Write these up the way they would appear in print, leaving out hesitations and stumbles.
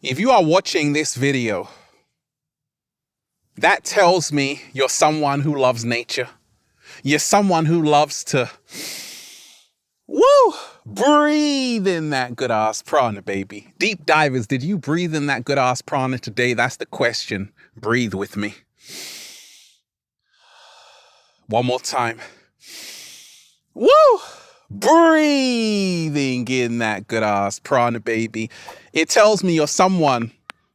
If you are watching this video, that tells me you're someone who loves nature. You're someone who loves to, breathe in that good ass prana, baby. Deep divers, did you breathe in that good ass prana today? That's the question. Breathe with me. One more time. Breathing in that good ass prana, baby. It tells me you're someone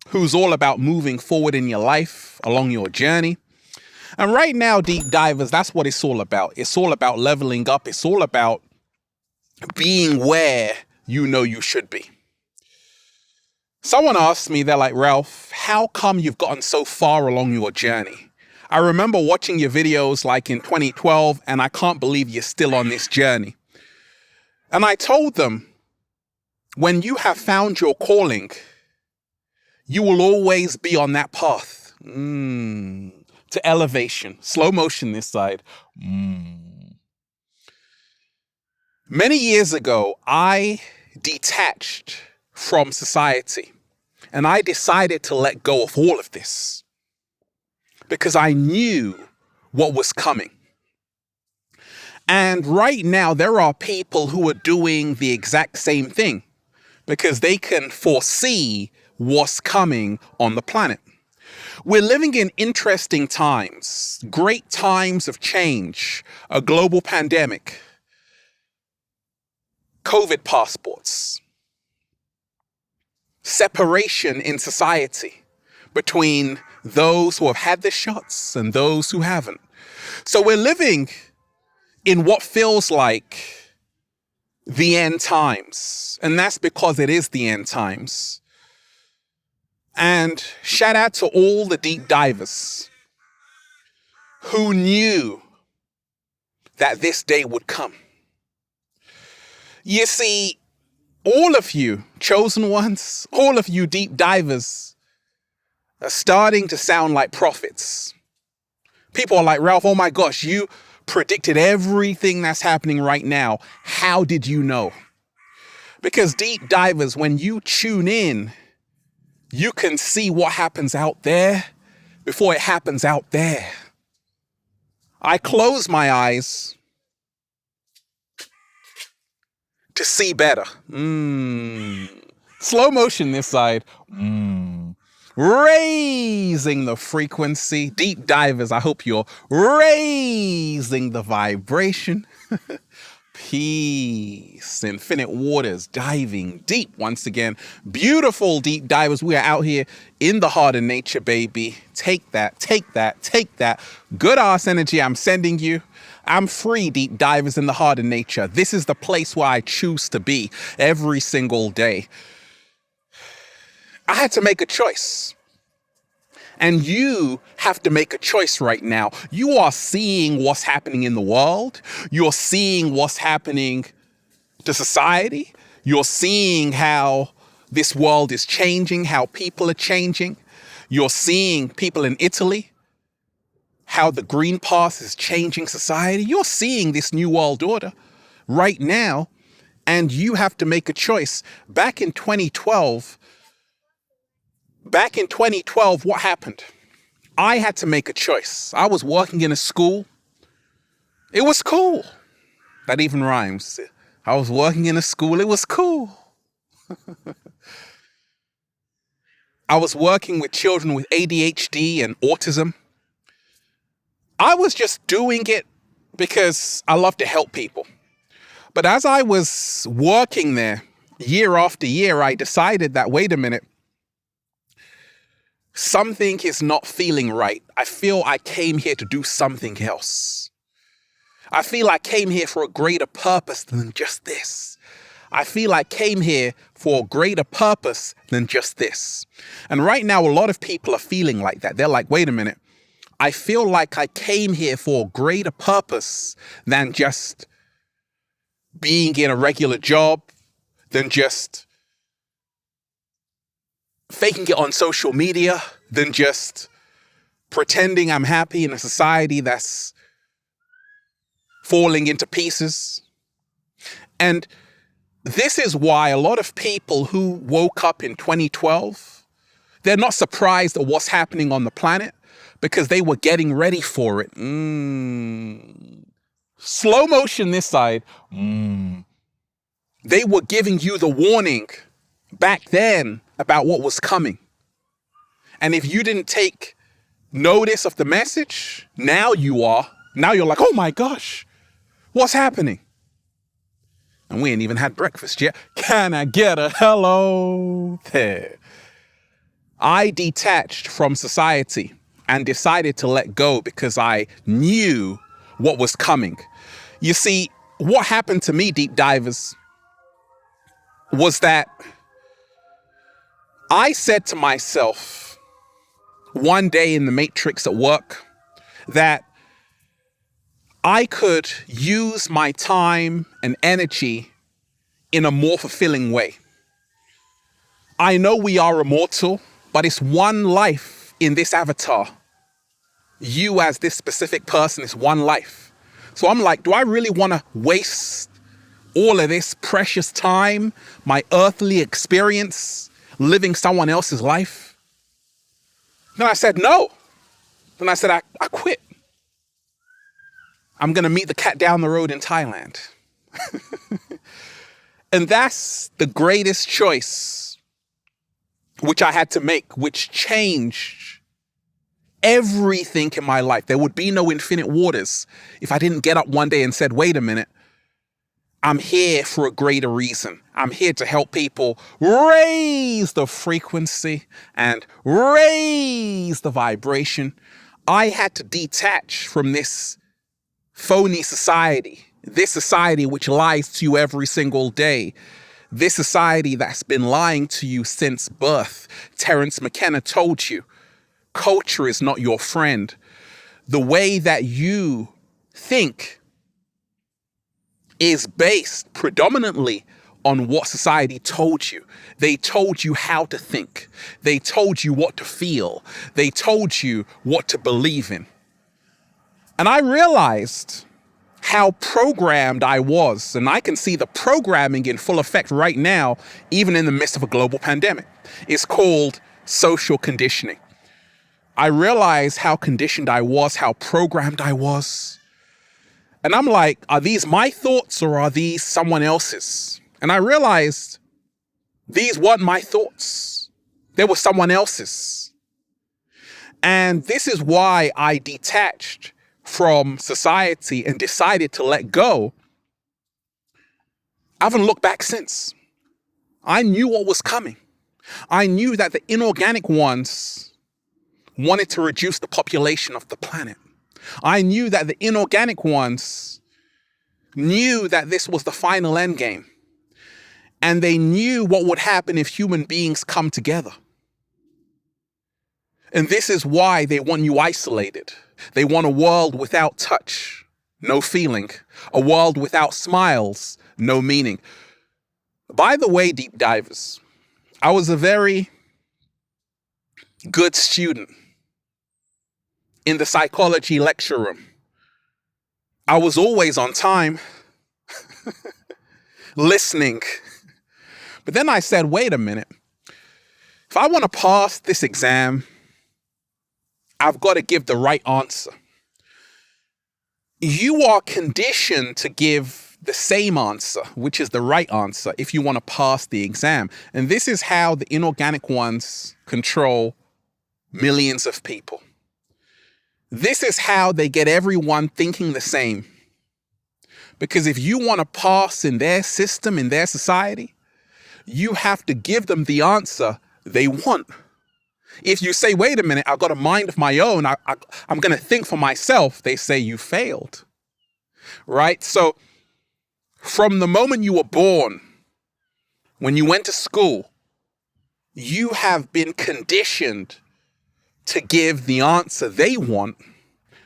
who's all about moving forward in your life, along your journey. And right now, deep divers, that's what it's all about. It's all about leveling up. It's all about being where you know you should be. Someone asked me, they're like, Ralph, how come you've gotten so far along your journey? I remember watching your videos like in 2012, and I can't believe you're still on this journey. And I told them, when you have found your calling, you will always be on that path to elevation. Slow motion this side. Many years ago, I detached from society, and I decided to let go of all of this because I knew what was coming. And right now, there are people who are doing the exact same thing because they can foresee what's coming on the planet. We're living in interesting times, great times of change, a global pandemic, COVID passports, separation in society between those who have had the shots and those who haven't. So we're living in what feels like the end times. And that's because it is the end times. And shout out to all the deep divers who knew that this day would come. You see, all of you chosen ones, all of you deep divers are starting to sound like prophets. People are like, Ralph, oh my gosh, you predicted everything that's happening right now. How did you know? Because deep divers, when you tune in, you can see what happens out there before it happens out there. I close my eyes to see better. Slow motion this side. Raising the frequency. Deep divers, I hope you're raising the vibration. Peace. Infinite waters, diving deep once again. Beautiful deep divers. We are out here in the heart of nature, baby. Take that, take that, take that. Good ass energy I'm sending you. I'm free, deep divers in the heart of nature. This is the place where I choose to be every single day. I had to make a choice. And you have to make a choice right now. You are seeing what's happening in the world. You're seeing what's happening to society. You're seeing how this world is changing, how people are changing. You're seeing people in Italy, how the green path is changing society. You're seeing this new world order right now, and you have to make a choice. Back in 2012, what happened? I had to make a choice. I was working in a school. It was cool. That even rhymes. I was working in a school. It was cool. I was working with children with ADHD and autism. I was just doing it because I love to help people. But as I was working there year after year, I decided that, wait a minute, something is not feeling right. I feel I came here to do something else. I feel I came here for a greater purpose than just this. I feel I came here for a greater purpose than just this. And right now, a lot of people are feeling like that. They're like, wait a minute, I feel like I came here for a greater purpose than just being in a regular job, than just faking it on social media, than just pretending I'm happy in a society that's falling into pieces. And this is why a lot of people who woke up in 2012, they're not surprised at what's happening on the planet because they were getting ready for it. Slow motion this side. They were giving you the warning back then about what was coming. And if you didn't take notice of the message, now you are. Now you're like, oh my gosh, what's happening? And we ain't even had breakfast yet. Can I get a hello there? I detached from society and decided to let go because I knew what was coming. You see, what happened to me, deep divers, was that I said to myself one day in the Matrix at work that I could use my time and energy in a more fulfilling way. I know we are immortal, but it's one life in this avatar. You as this specific person is one life. So I'm like, do I really want to waste all of this precious time, my earthly experience, living someone else's life? Then I said, no. Then I said, I quit. I'm going to meet the cat down the road in Thailand. And that's the greatest choice which I had to make, which changed everything in my life. There would be no infinite waters if I didn't get up one day and said, wait a minute, I'm here for a greater reason. I'm here to help people raise the frequency and raise the vibration. I had to detach from this phony society, this society which lies to you every single day, this society that's been lying to you since birth. Terence McKenna told you, culture is not your friend. The way that you think is based predominantly on what society told you. They told you how to think. They told you what to feel. They told you what to believe in. And I realized how programmed I was, and I can see the programming in full effect right now, even in the midst of a global pandemic. It's called social conditioning. I realized how conditioned I was, how programmed I was. And I'm like, are these my thoughts or are these someone else's? And I realized these weren't my thoughts. They were someone else's. And this is why I detached from society and decided to let go. I haven't looked back since. I knew what was coming. I knew that the inorganic ones wanted to reduce the population of the planet. I knew that the inorganic ones knew that this was the final end game. And they knew what would happen if human beings come together. And this is why they want you isolated. They want a world without touch, no feeling. A world without smiles, no meaning. By the way, deep divers, I was a very good student in the psychology lecture room. I was always on time, listening. But then I said, wait a minute. If I want to pass this exam, I've got to give the right answer. You are conditioned to give the same answer, which is the right answer, if you want to pass the exam. And this is how the inorganic ones control millions of people. This is how they get everyone thinking the same. Because if you want to pass in their system, in their society, you have to give them the answer they want. If you say, wait a minute, I've got a mind of my own, I'm going to think for myself, they say you failed, right? So from the moment you were born, when you went to school, you have been conditioned to give the answer they want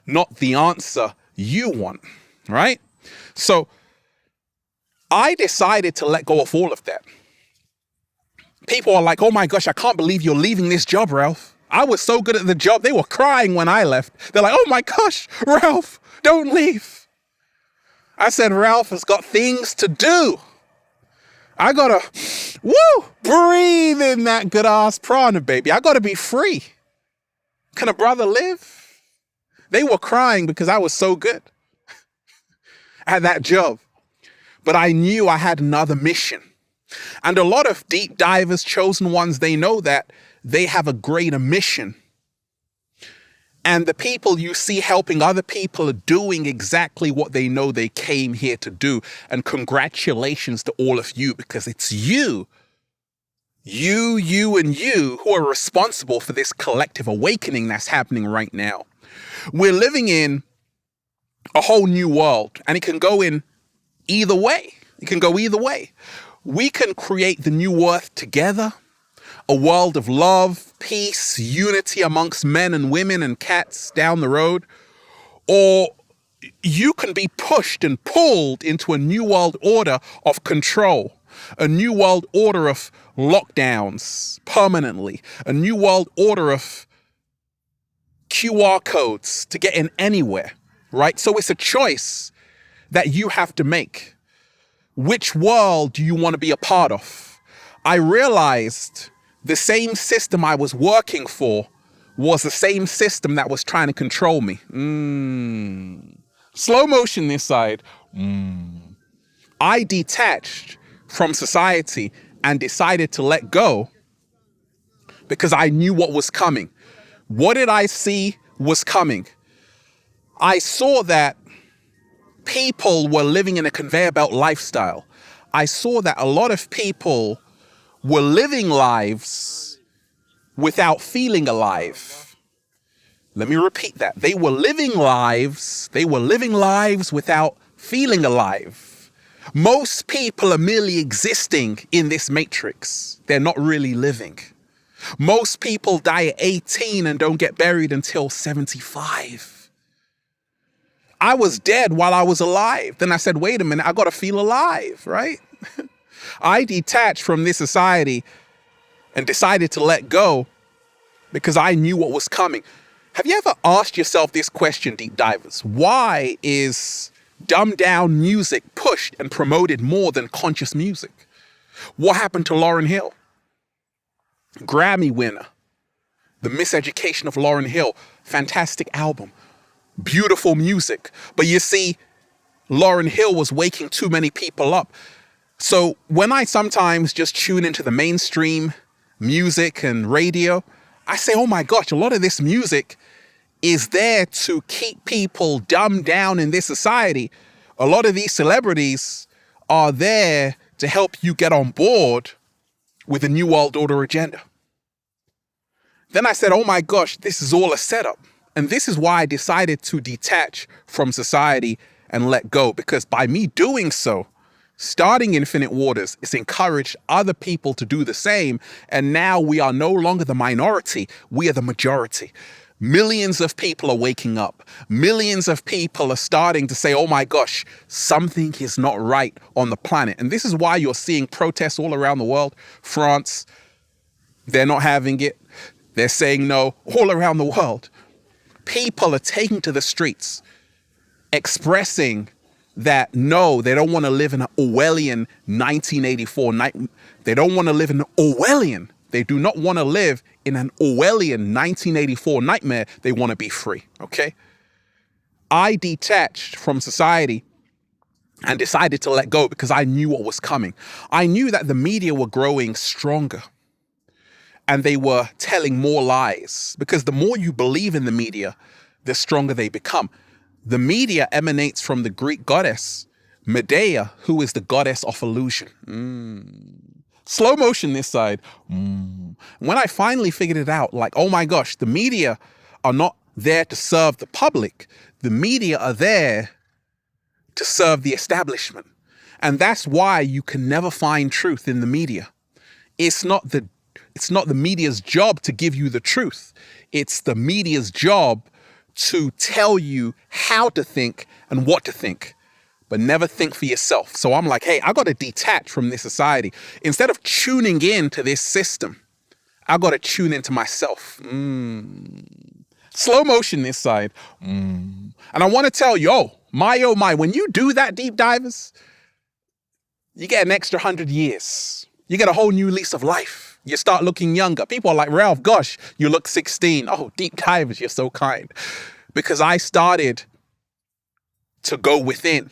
not the answer you want, right? So I decided to let go of all of that. People are like, oh my gosh, I can't believe you're leaving this job, Ralph. I was so good at the job. They were crying when I left. They're like, oh my gosh, Ralph, don't leave. I said, Ralph has got things to do. I gotta, breathe in that good ass prana, baby. I gotta be free. Can a brother live? They were crying because I was so good at that job. But I knew I had another mission. And a lot of deep divers, chosen ones, they know that they have a greater mission. And the people you see helping other people are doing exactly what they know they came here to do. And congratulations to all of you, because it's you, and you who are responsible for this collective awakening that's happening right now. We're living in a whole new world, and it can go in either way. It can go either way. We can create the new earth together, a world of love, peace, unity amongst men and women and cats down the road. Or you can be pushed and pulled into a new world order of control, a new world order of lockdowns permanently, a new world order of QR codes to get in anywhere, right? So it's a choice that you have to make. Which world do you want to be a part of? I realized the same system I was working for was the same system that was trying to control me. Slow motion this side. I detached from society and decided to let go because I knew what was coming. What did I see was coming? I saw that people were living in a conveyor belt lifestyle. I saw that a lot of people were living lives without feeling alive. Let me repeat that. They were living lives without feeling alive. Most people are merely existing in this matrix. They're not really living. Most people die at 18 and don't get buried until 75. I was dead while I was alive. Then I said, wait a minute, I got to feel alive, right? I detached from this society and decided to let go because I knew what was coming. Have you ever asked yourself this question, deep divers? Why is dumbed down music pushed and promoted more than conscious music? What happened to Lauryn Hill? Grammy winner. The Miseducation of Lauryn Hill. Fantastic album. Beautiful music. But you see, Lauryn Hill was waking too many people up. So when I sometimes just tune into the mainstream music and radio, I say, oh my gosh, a lot of this music is there to keep people dumbed down in this society. A lot of these celebrities are there to help you get on board with the New World Order agenda. Then I said, oh my gosh, this is all a setup. And this is why I decided to detach from society and let go. Because by me doing so, starting Infinite Waters, it's encouraged other people to do the same. And now we are no longer the minority, we are the majority. Millions of people are waking up. Millions of people are starting to say, oh my gosh, something is not right on the planet. And this is why you're seeing protests all around the world. France, they're not having it. They're saying no all around the world. People are taking to the streets, expressing that no, they don't want to live in an Orwellian 1984 night. They don't want to live in an Orwellian. They do not want to live in an Orwellian 1984 nightmare. They want to be free, okay? I detached from society and decided to let go because I knew what was coming. I knew that the media were growing stronger and they were telling more lies, because the more you believe in the media, the stronger they become. The media emanates from the Greek goddess Medea, who is the goddess of illusion. Slow motion this side. When I finally figured it out, like, oh my gosh, the media are not there to serve the public. The media are there to serve the establishment. And that's why you can never find truth in the media. It's not the media's job to give you the truth. It's the media's job to tell you how to think and what to think, but never think for yourself. So I'm like, hey, I got to detach from this society. Instead of tuning in to this system, I got to tune into myself. Slow motion this side. And I want to tell you, oh my, when you do that, deep divers, you get an extra 100 years. You get a whole new lease of life. You start looking younger. People are like, Ralph, gosh, you look 16. Oh, deep divers, you're so kind. Because I started to go within.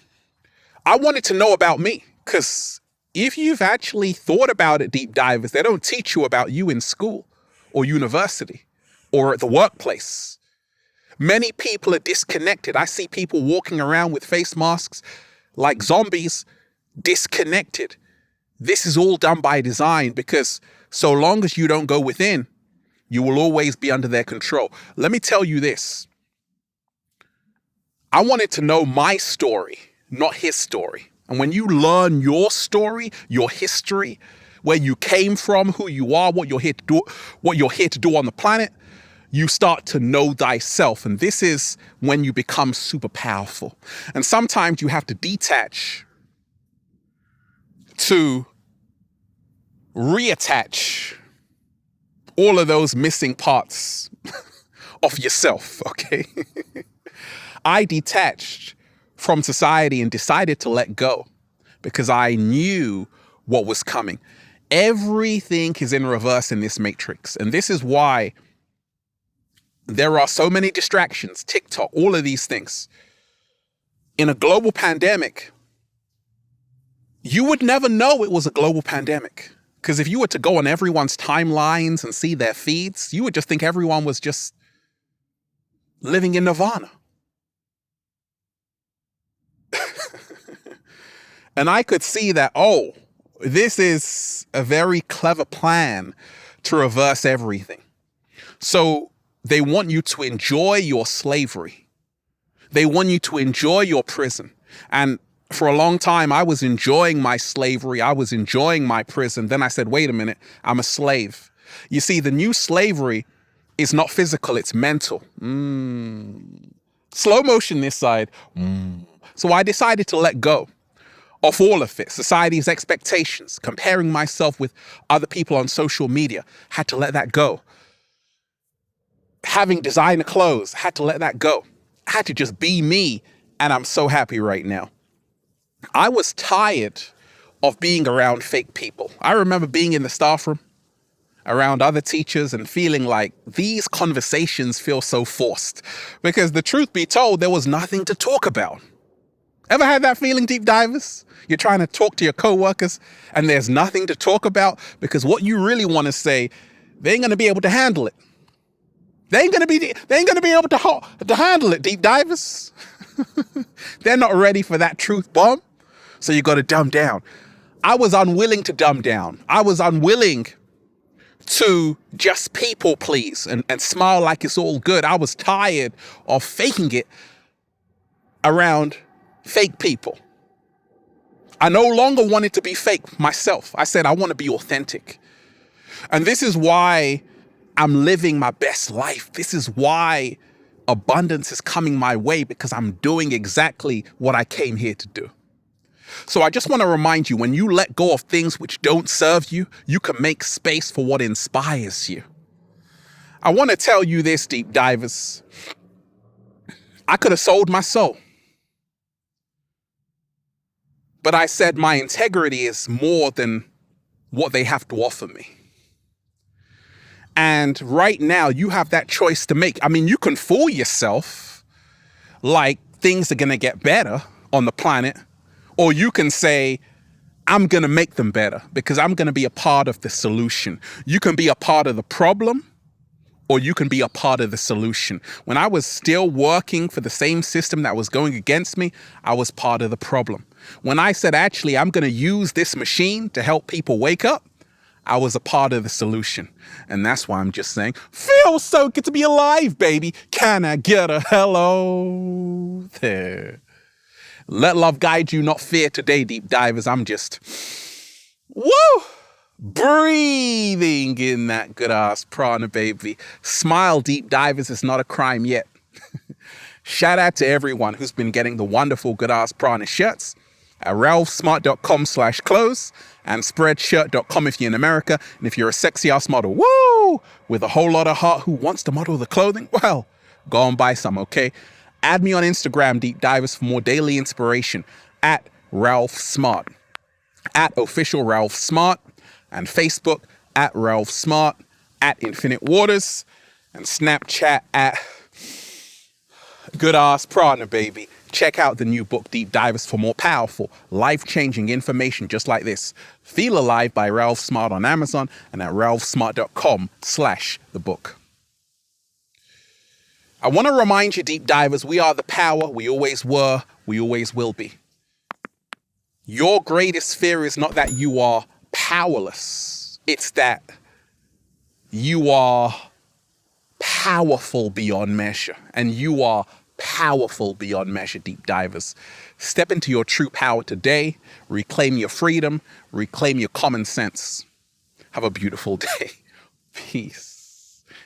I wanted to know about me, because if you've actually thought about it, deep divers, they don't teach you about you in school or university or at the workplace. Many people are disconnected. I see people walking around with face masks like zombies, disconnected. This is all done by design, because so long as you don't go within, you will always be under their control. Let me tell you this. I wanted to know my story, not his story. And when you learn your story, your history, where you came from, who you are, what you're here to do on the planet, you start to know thyself. And this is when you become super powerful. And sometimes you have to detach to reattach all of those missing parts of yourself, okay? I detached from society and decided to let go because I knew what was coming. Everything is in reverse in this matrix. And this is why there are so many distractions, TikTok, all of these things. In a global pandemic, you would never know it was a global pandemic. Because if you were to go on everyone's timelines and see their feeds, you would just think everyone was just living in nirvana. And I could see that, oh, this is a very clever plan to reverse everything. So they want you to enjoy your slavery. They want you to enjoy your prison. And for a long time, I was enjoying my slavery. I was enjoying my prison. Then I said, wait a minute, I'm a slave. You see, the new slavery is not physical, it's mental. Slow motion this side. So I decided to let go of all of it. Society's expectations, comparing myself with other people on social media, had to let that go. Having designer clothes, had to let that go. I had to just be me, and I'm so happy right now. I was tired of being around fake people. I remember being in the staff room around other teachers and feeling like these conversations feel so forced, because the truth be told, there was nothing to talk about. Ever had that feeling, deep divers? You're trying to talk to your coworkers and there's nothing to talk about because what you really want to say, they ain't going to be able to handle it. They ain't going to be able to handle it, deep divers. They're not ready for that truth bomb. So you got to dumb down. I was unwilling to dumb down. I was unwilling to just people please and smile like it's all good. I was tired of faking it around fake people. I no longer wanted to be fake myself. I said, I want to be authentic. And this is why I'm living my best life. This is why abundance is coming my way, because I'm doing exactly what I came here to do. So I just want to remind you, when you let go of things which don't serve you, you can make space for what inspires you. I want to tell you this, deep divers. I could have sold my soul. But I said my integrity is more than what they have to offer me. And right now, you have that choice to make. I mean, you can fool yourself like things are going to get better on the planet, or you can say, I'm going to make them better because I'm going to be a part of the solution. You can be a part of the problem, or you can be a part of the solution. When I was still working for the same system that was going against me, I was part of the problem. When I said, actually, I'm going to use this machine to help people wake up, I was a part of the solution. And that's why I'm just saying, feels so good to be alive, baby. Can I get a hello there? Let love guide you, not fear today, deep divers. I'm just, breathing in that good ass prana, baby. Smile, deep divers. It's not a crime yet. Shout out to everyone who's been getting the wonderful Good Ass Prana shirts at ralphsmart.com/clothes and spreadshirt.com if you're in America. And if you're a sexy ass model, woo, with a whole lot of heart who wants to model the clothing, well, go and buy some, okay? Add me on Instagram, Deep Divers, for more daily inspiration at Ralph Smart, at official Ralph Smart, and Facebook at Ralph Smart, at Infinite Waters, and Snapchat at Good Ass Prana, baby. Check out the new book, Deep Divers, for more powerful, life-changing information just like this. Feel Alive by Ralph Smart on Amazon and at ralphsmart.com/the book. I want to remind you, Deep Divers, we are the power. We always were. We always will be. Your greatest fear is not that you are powerless. It's that you are powerful beyond measure. And you are powerful beyond measure, Deep Divers. Step into your true power today. Reclaim your freedom. Reclaim your common sense. Have a beautiful day. Peace.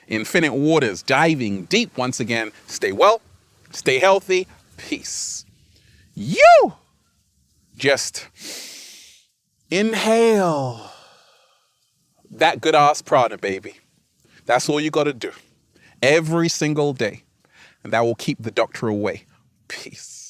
Infinite Waters, diving deep once again. Stay well. Stay healthy. Peace. You just inhale that good ass prana, baby. That's all you got to do every single day. And that will keep the doctor away. Peace.